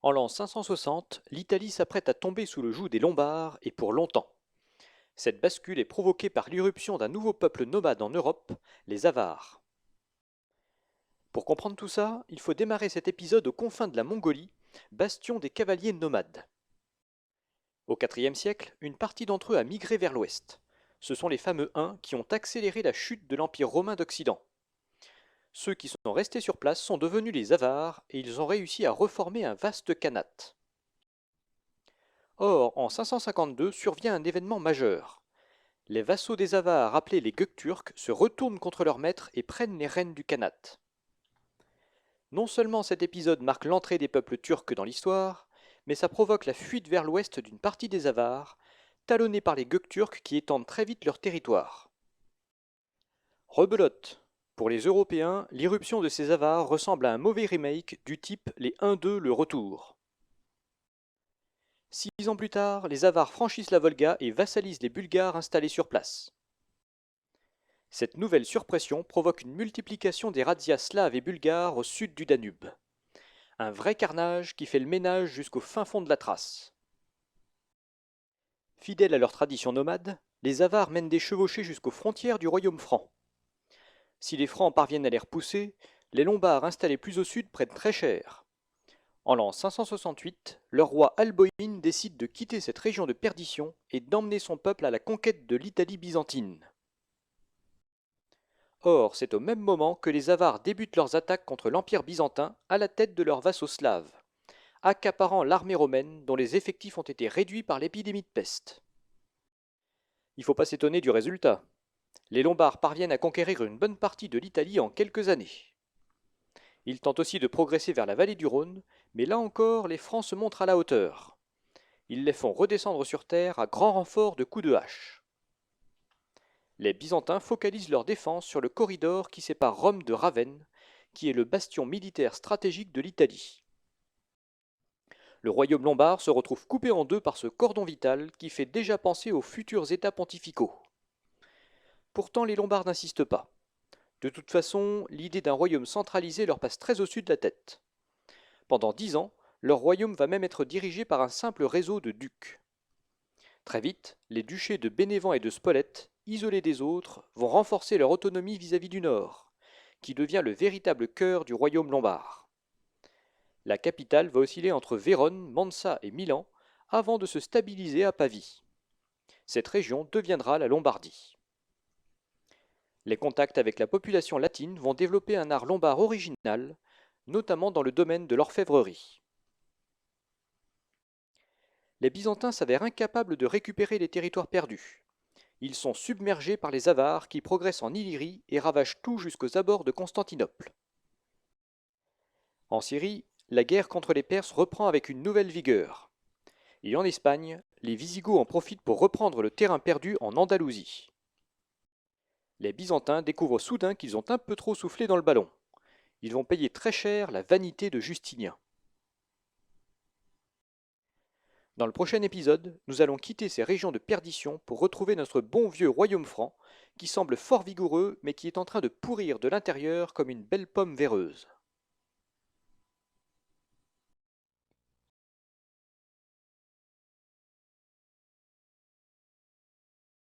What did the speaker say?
En l'an 560, l'Italie s'apprête à tomber sous le joug des Lombards et pour longtemps. Cette bascule est provoquée par l'irruption d'un nouveau peuple nomade en Europe, les Avars. Pour comprendre tout ça, il faut démarrer cet épisode aux confins de la Mongolie, bastion des cavaliers nomades. Au IVe siècle, une partie d'entre eux a migré vers l'ouest. Ce sont les fameux Huns qui ont accéléré la chute de l'Empire romain d'Occident. Ceux qui sont restés sur place sont devenus les Avars et ils ont réussi à reformer un vaste khanat. Or, en 552 survient un événement majeur. Les vassaux des Avars, appelés les Gökturks, se retournent contre leur maître et prennent les rênes du khanat. Non seulement cet épisode marque l'entrée des peuples turcs dans l'histoire, mais ça provoque la fuite vers l'ouest d'une partie des Avars, talonnés par les Gökturks qui étendent très vite leur territoire. Rebelote. Pour les Européens, l'irruption de ces Avars ressemble à un mauvais remake du type les 1-2 le retour. 6 ans plus tard, les Avars franchissent la Volga et vassalisent les Bulgares installés sur place. Cette nouvelle surpression provoque une multiplication des razzias slaves et bulgares au sud du Danube. Un vrai carnage qui fait le ménage jusqu'au fin fond de la Thrace. Fidèles à leur tradition nomade, les Avars mènent des chevauchées jusqu'aux frontières du royaume franc. Si les Francs parviennent à les repousser, les Lombards installés plus au sud prennent très cher. En l'an 568, leur roi Alboïn décide de quitter cette région de perdition et d'emmener son peuple à la conquête de l'Italie byzantine. Or, c'est au même moment que les Avars débutent leurs attaques contre l'Empire byzantin à la tête de leurs vassaux slaves, accaparant l'armée romaine dont les effectifs ont été réduits par l'épidémie de peste. Il ne faut pas s'étonner du résultat. Les Lombards parviennent à conquérir une bonne partie de l'Italie en quelques années. Ils tentent aussi de progresser vers la vallée du Rhône, mais là encore, les Francs se montrent à la hauteur. Ils les font redescendre sur terre à grand renfort de coups de hache. Les Byzantins focalisent leur défense sur le corridor qui sépare Rome de Ravenne, qui est le bastion militaire stratégique de l'Italie. Le royaume lombard se retrouve coupé en deux par ce cordon vital qui fait déjà penser aux futurs États pontificaux. Pourtant, les Lombards n'insistent pas. De toute façon, l'idée d'un royaume centralisé leur passe très au-dessus de la tête. Pendant 10 ans, leur royaume va même être dirigé par un simple réseau de ducs. Très vite, les duchés de Bénévent et de Spolète, isolés des autres, vont renforcer leur autonomie vis-à-vis du nord, qui devient le véritable cœur du royaume lombard. La capitale va osciller entre Vérone, Mansa et Milan, avant de se stabiliser à Pavie. Cette région deviendra la Lombardie. Les contacts avec la population latine vont développer un art lombard original, notamment dans le domaine de l'orfèvrerie. Les Byzantins s'avèrent incapables de récupérer les territoires perdus. Ils sont submergés par les Avars qui progressent en Illyrie et ravagent tout jusqu'aux abords de Constantinople. En Syrie, la guerre contre les Perses reprend avec une nouvelle vigueur. Et en Espagne, les Visigoths en profitent pour reprendre le terrain perdu en Andalousie. Les Byzantins découvrent soudain qu'ils ont un peu trop soufflé dans le ballon. Ils vont payer très cher la vanité de Justinien. Dans le prochain épisode, nous allons quitter ces régions de perdition pour retrouver notre bon vieux royaume franc, qui semble fort vigoureux mais qui est en train de pourrir de l'intérieur comme une belle pomme véreuse.